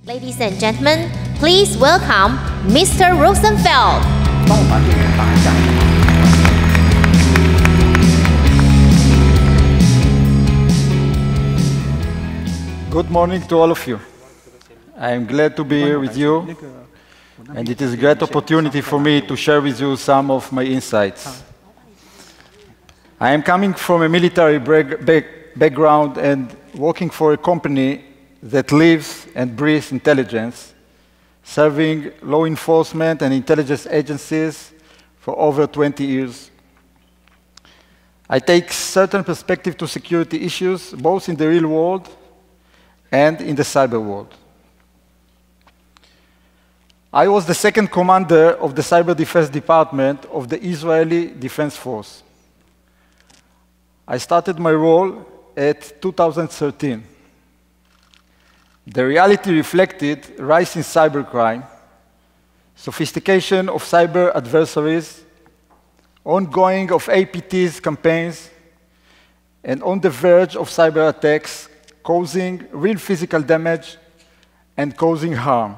Ladies and gentlemen, please welcome Mr. Rosenfeld. 帮我把电源打一下。Good morning to all of you. I am glad to be here with you, and it is a great opportunity for me to share with you some of my insights. I am coming from a military background and working for a company that lives and breathes intelligence, serving law enforcement and intelligence agencies for over 20 years. I take certain perspective to security issues, both in the real world and in the cyber world. I was the second commander of the Cyber Defense Department of the Israeli Defense Force. I started my role at 2013. The reality reflected rise in cybercrime, sophistication of cyber adversaries, ongoing of APT's campaigns, and on the verge of cyber attacks causing real physical damage and causing harm.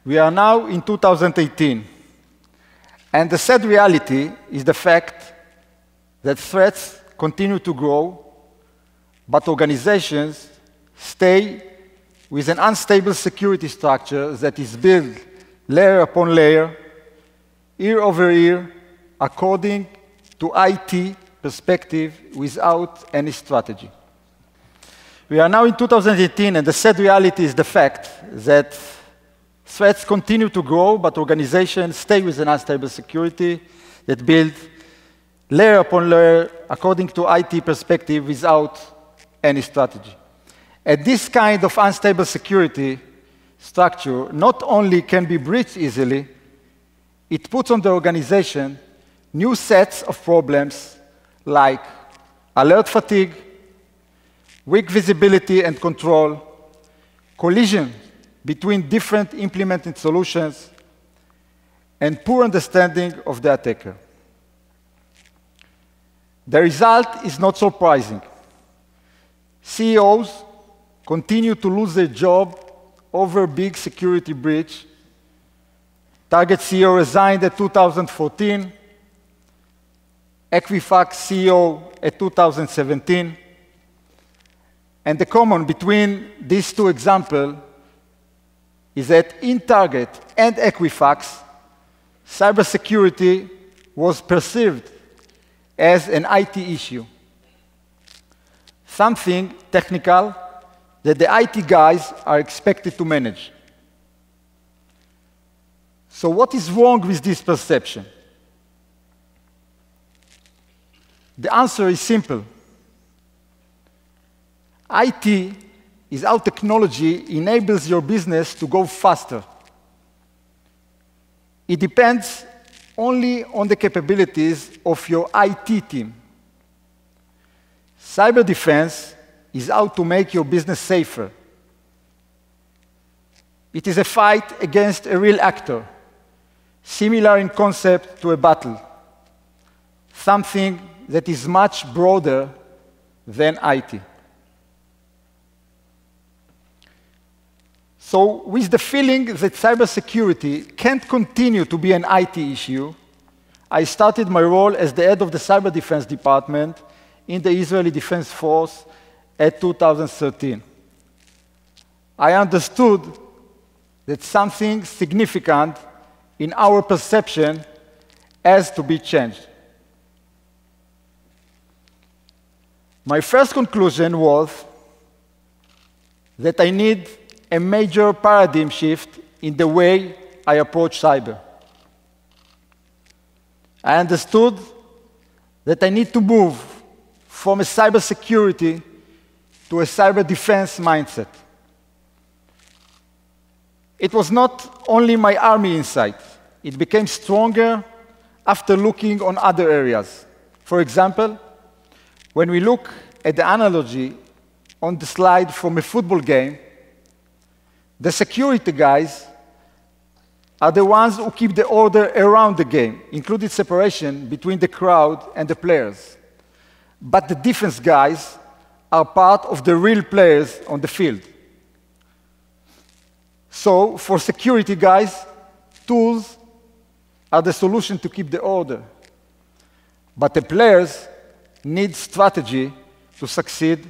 We are now in 2018, and the sad reality is the fact that threats continue to grow, but organizations stay with an unstable security structure that is built layer upon layer, year over year, according to IT perspective without any strategy. We are now in 2018, and the sad reality is the fact that threats continue to grow, but organizations stay with an unstable security that build layer upon layer according to IT perspective without any strategy. And this kind of unstable security structure not only can be breached easily, it puts on the organization new sets of problems like alert fatigue, weak visibility and control, collision between different implemented solutions, and poor understanding of the attacker. The result is not surprising. CEOs continue to lose their job over big security breach. Target CEO resigned at 2014, Equifax CEO at 2017, and the common between these two examples is that in Target and Equifax, cybersecurity was perceived as an IT issue, something technical that the IT guys are expected to manage. So what is wrong with this perception? The answer is simple. IT is how technology enables your business to go faster. It depends only on the capabilities of your IT team. Cyber defense is how to make your business safer. It is a fight against a real actor, similar in concept to a battle, something that is much broader than IT. So with the feeling that cybersecurity can't continue to be an IT issue, I started my role as the head of the Cyber Defense Department in the Israeli Defense Force at 2013. I understood that something significant in our perception has to be changed. My first conclusion was that I need a major paradigm shift in the way I approach cyber. I understood that I need to move from a cybersecurity to a cyber defense mindset. It was not only my army insight. It became stronger after looking on other areas. For example, when we look at the analogy on the slide from a football game, the security guys are the ones who keep the order around the game, including separation between the crowd and the players. But the defense guys are part of the real players on the field. So for security guys, tools are the solution to keep the order. But the players need strategy to succeed,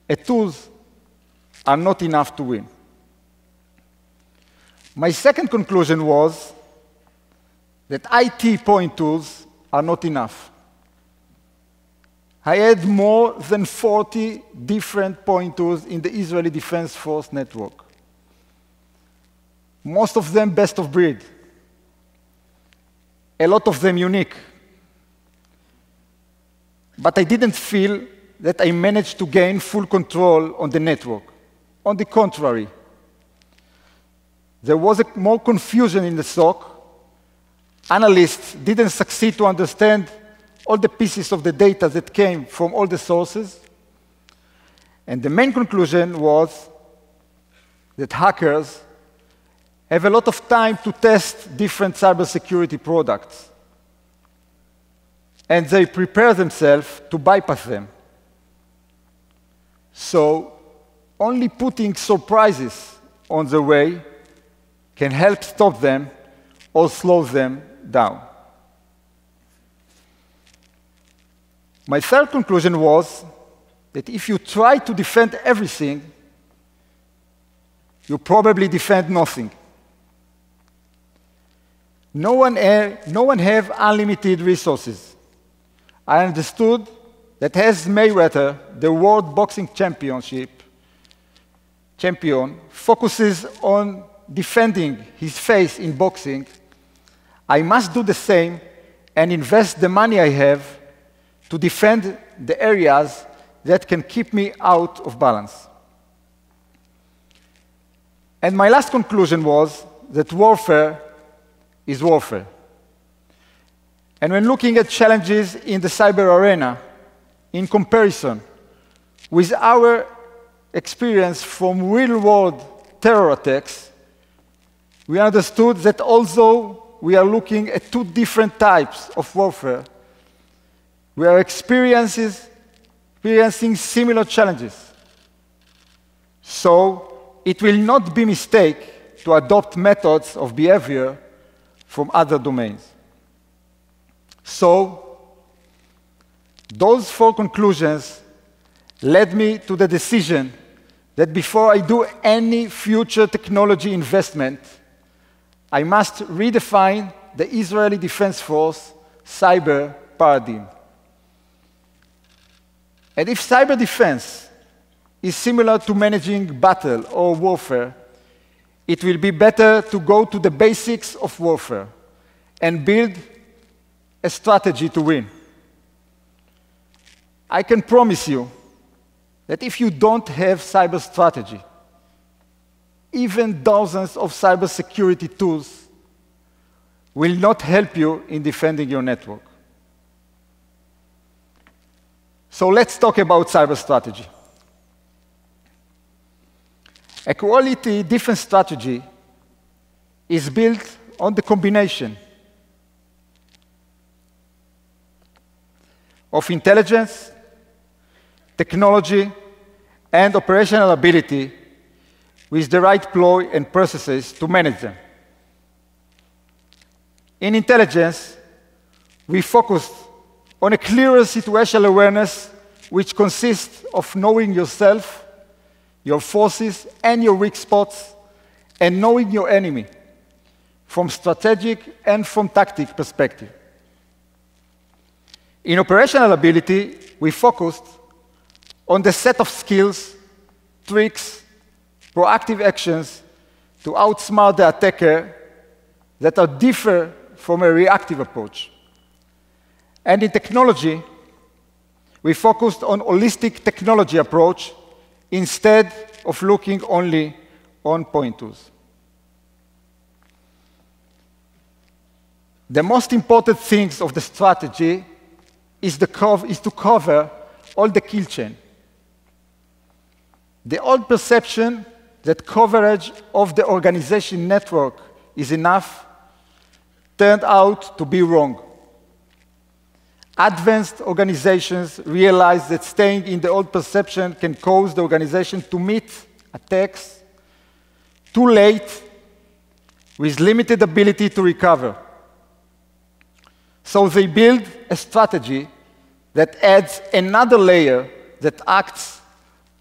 and tools are not enough to win. My second conclusion was that IT point tools are not enough. I had more than 40 different point tools in the Israeli Defense Force network. Most of them best of breed. A lot of them unique. But I didn't feel that I managed to gain full control on the network. On the contrary, there was more confusion in the SOC. Analysts didn't succeed to understand all the pieces of the data that came from all the sources. And the main conclusion was that hackers have a lot of time to test different cybersecurity products. And they prepare themselves to bypass them. So only putting surprises on the way can help stop them or slow them down. My third conclusion was that if you try to defend everything, you probably defend nothing. No one have unlimited resources. I understood that as Mayweather, the world boxing champion, focuses on defending his face in boxing, I must do the same and invest the money I have to defend the areas that can keep me out of balance. And my last conclusion was that warfare is warfare. And when looking at challenges in the cyber arena, in comparison with our experience from real-world terror attacks, we understood that although we are looking at two different types of warfare, we are experiencing similar challenges. So it will not be a mistake to adopt methods of behavior from other domains. So those four conclusions led me to the decision that before I do any future technology investment, I must redefine the Israeli Defense Force cyber paradigm. And if cyber defense is similar to managing battle or warfare, it will be better to go to the basics of warfare and build a strategy to win. I can promise you that if you don't have cyber strategy, even dozens of cybersecurity tools will not help you in defending your network. So let's talk about cyber strategy. A quality defense strategy is built on the combination of intelligence, technology, and operational ability with the right ploy and processes to manage them. In intelligence, we focused on a clearer situational awareness, which consists of knowing yourself, your forces, and your weak spots, and knowing your enemy from strategic and from tactic perspective. In operational ability, we focused on the set of skills, tricks, proactive actions to outsmart the attacker that are different from a reactive approach. And in technology, we focused on holistic technology approach instead of looking only on point tools. The most important things of the strategy is to cover all the kill chain. The old perception that coverage of the organization network is enough turned out to be wrong. Advanced organizations realize that staying in the old perception can cause the organization to meet attacks too late, with limited ability to recover. So they build a strategy that adds another layer that acts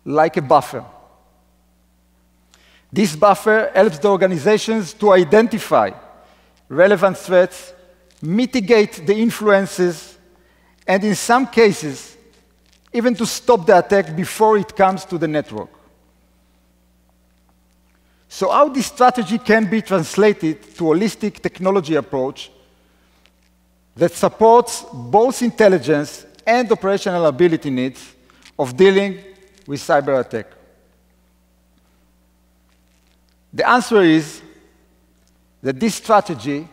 like a buffer. This buffer helps the organizations to identify relevant threats, mitigate the influences, and in some cases, even to stop the attack before it comes to the network. So how this strategy can be translated to a holistic technology approach that supports both intelligence and operational ability needs of dealing with cyber attack? The answer is that this strategy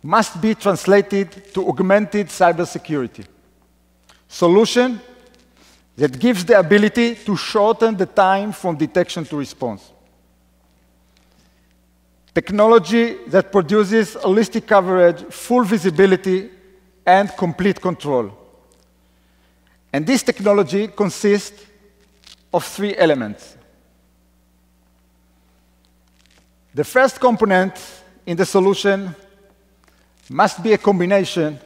must be translated to augmented cybersecurity solution that gives the ability to shorten the time from detection to response. Technology that produces holistic coverage, full visibility, and complete control. And this technology consists of three elements. The first component in the solution must be a combination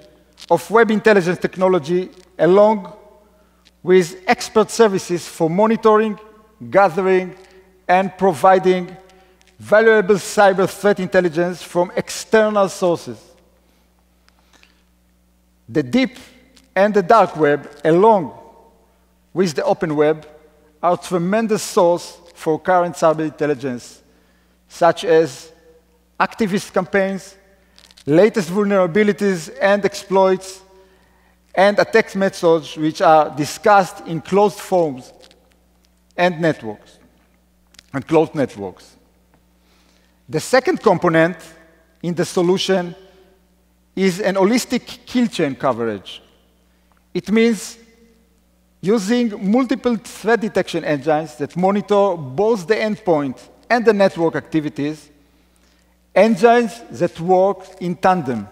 of web intelligence technology along with expert services for monitoring, gathering, and providing valuable cyber threat intelligence from external sources. The deep and the dark web, along with the open web, are a tremendous source for current cyber intelligence, such as activist campaigns, latest vulnerabilities and exploits, and attack methods which are discussed in closed forums and networks, and closed networks. The second component in the solution is an holistic kill chain coverage. It means using multiple threat detection engines that monitor both the endpoint and the network activities, engines that work in tandem,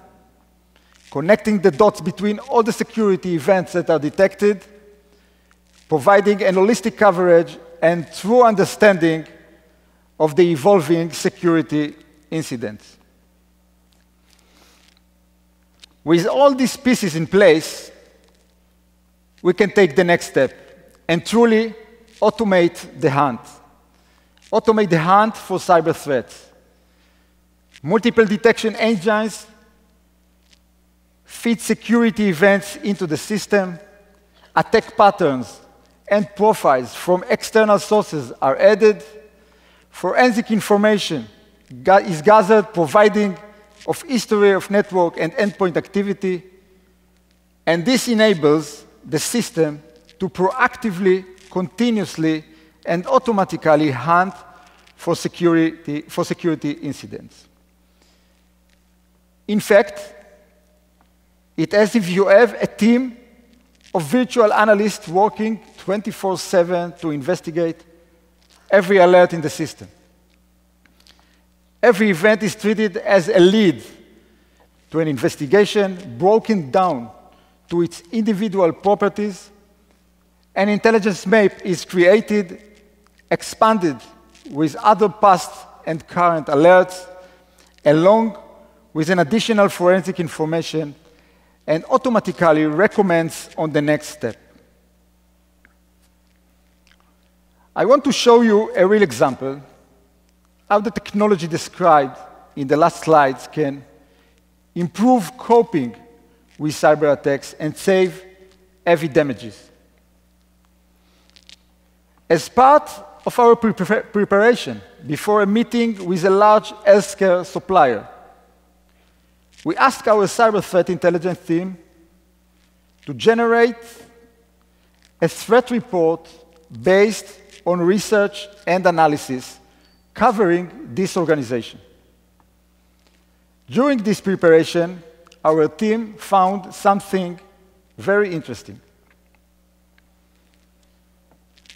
connecting the dots between all the security events that are detected, providing an holistic coverage and true understanding of the evolving security incidents. With all these pieces in place, we can take the next step and truly automate the hunt. Automate the hunt for cyber threats. Multiple detection engines feed security events into the system. Attack patterns and profiles from external sources are added. Forensic information is gathered, providing of history of network and endpoint activity. And this enables the system to proactively, continuously, and automatically hunt for security incidents. In fact, it's as if you have a team of virtual analysts working 24/7 to investigate every alert in the system. Every event is treated as a lead to an investigation, broken down to its individual properties. An intelligence map is created, expanded with other past and current alerts, along with an additional forensic information, and automatically recommends on the next step. I want to show you a real example how the technology described in the last slides can improve coping with cyber attacks and save heavy damages. As part of our preparation before a meeting with a large healthcare supplier, we asked our cyber threat intelligence team to generate a threat report based on research and analysis covering this organization. During this preparation, our team found something very interesting.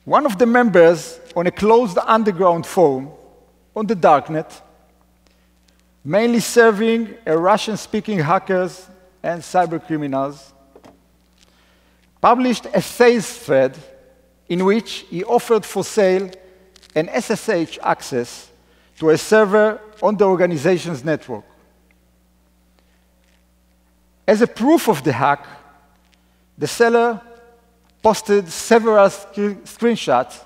One of the members on a closed underground forum on the darknet, mainly serving Russian-speaking hackers and cybercriminals, published a sales thread in which he offered for sale an SSH access to a server on the organization's network. As a proof of the hack, the seller posted several screenshots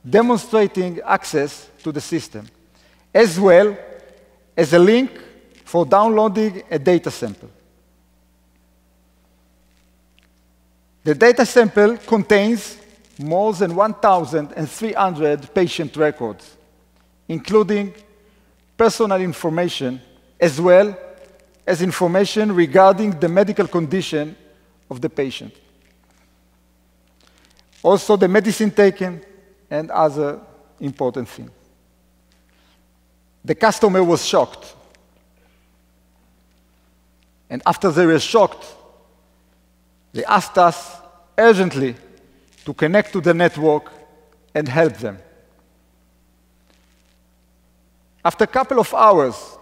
demonstrating access to the system, as well as a link for downloading a data sample. The data sample contains more than 1,300 patient records, including personal information, as well as information regarding the medical condition of the patient. Also, the medicine taken and other important things. The customer was shocked. And after they were shocked, they asked us urgently to connect to the network and help them. After a couple of hours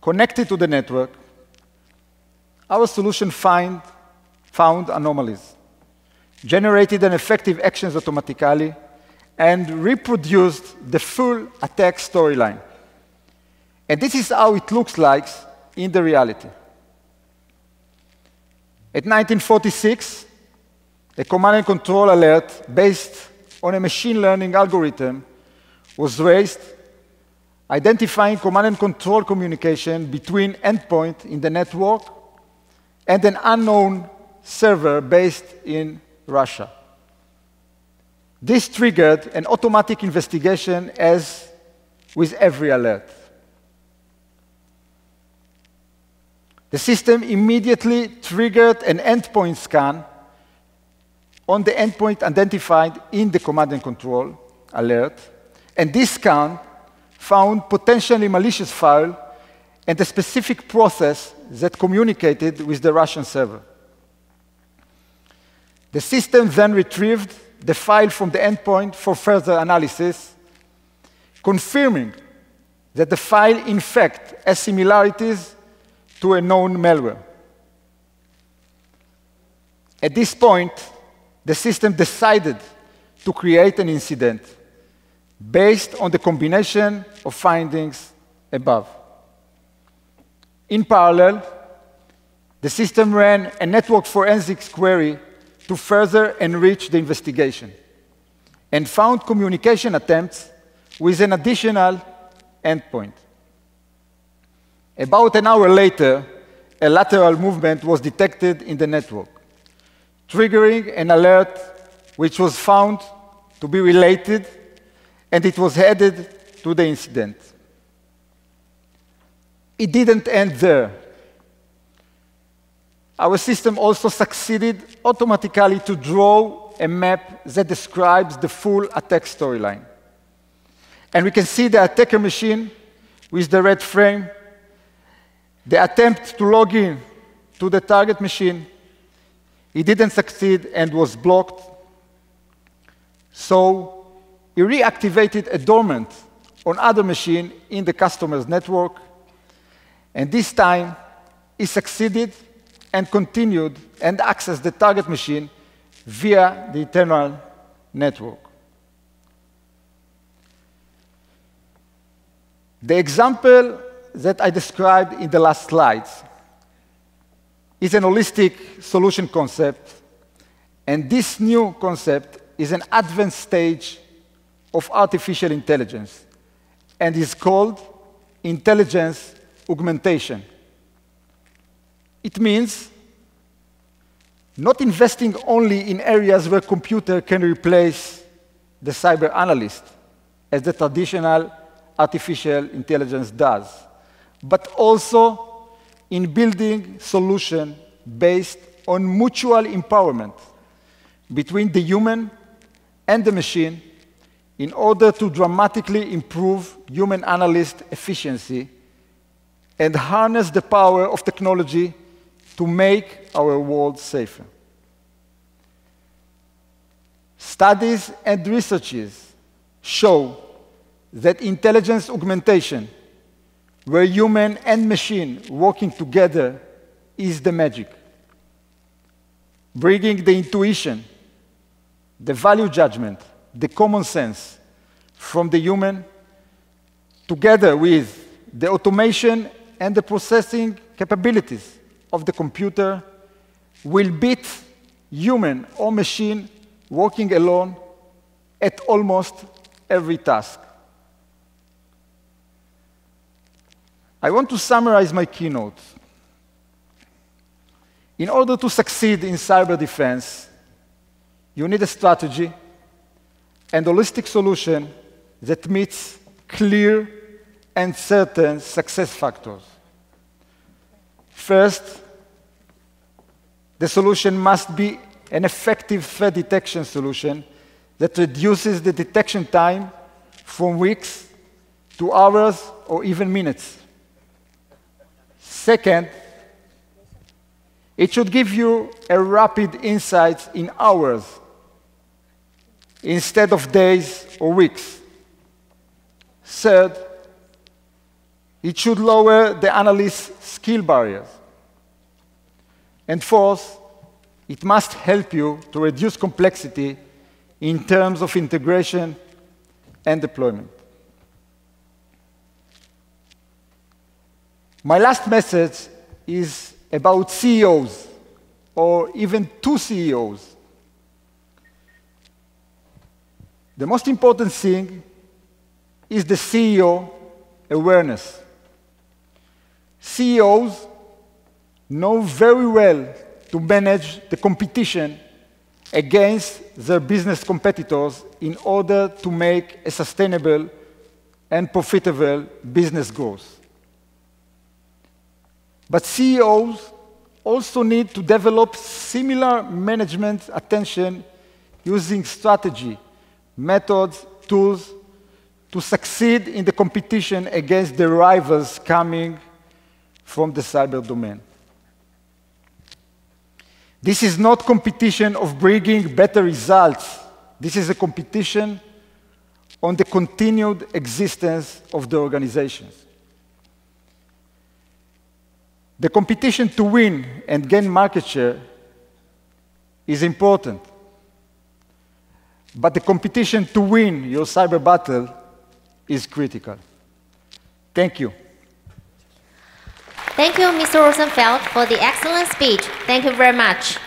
connected to the network, our solution found anomalies, generated an effective actions automatically, and reproduced the full attack storyline. And this is how it looks like in the reality. At 1946, a command and control alert based on a machine learning algorithm was raised, identifying command and control communication between endpoint in the network and an unknown server based in Russia. This triggered an automatic investigation as with every alert. The system immediately triggered an endpoint scan on the endpoint identified in the command and control alert, and this scan found potentially malicious file and a specific process that communicated with the Russian server. The system then retrieved the file from the endpoint for further analysis, confirming that the file in fact has similarities to a known malware. At this point, the system decided to create an incident based on the combination of findings above. In parallel, the system ran a network forensics query to further enrich the investigation and found communication attempts with an additional endpoint. About an hour later, a lateral movement was detected in the network, triggering an alert which was found to be related, and it was headed to the incident. It didn't end there. Our system also succeeded automatically to draw a map that describes the full attack storyline. And we can see the attacker machine with the red frame, the attempt to log in to the target machine. It didn't succeed and was blocked. So he reactivated a dormant on other machine in the customer's network. And this time, he succeeded and continued and accessed the target machine via the internal network. The example that I described in the last slides is an holistic solution concept, and this new concept is an advanced stage of artificial intelligence and is called intelligence augmentation. It means not investing only in areas where computer can replace the cyber analyst, as the traditional artificial intelligence does, but also in building solutions based on mutual empowerment between the human and the machine in order to dramatically improve human analyst efficiency and harness the power of technology to make our world safer. Studies and researches show that intelligence augmentation, where human and machine working together, is the magic, bringing the intuition, the value judgment, the common sense from the human together with the automation and the processing capabilities of the computer, will beat human or machine working alone at almost every task. I want to summarize my keynote. In order to succeed in cyber defense, you need a strategy and holistic solution that meets clear and certain success factors. First, the solution must be an effective threat detection solution that reduces the detection time from weeks to hours or even minutes. Second, it should give you a rapid insight in hours instead of days or weeks. Third, it should lower the analyst's skill barriers. And fourth, it must help you to reduce complexity in terms of integration and deployment. My last message is about CEOs, or even two CEOs. The most important thing is the CEO awareness. CEOs know very well to manage the competition against their business competitors in order to make a sustainable and profitable business growth. But CEOs also need to develop similar management attention using strategy, methods, tools to succeed in the competition against the rivals coming from the cyber domain. This is not competition of bringing better results. This is a competition on the continued existence of the organizations. The competition to win and gain market share is important. But the competition to win your cyber battle is critical. Thank you. Thank you, Mr. Rosenfeld, for the excellent speech. Thank you very much.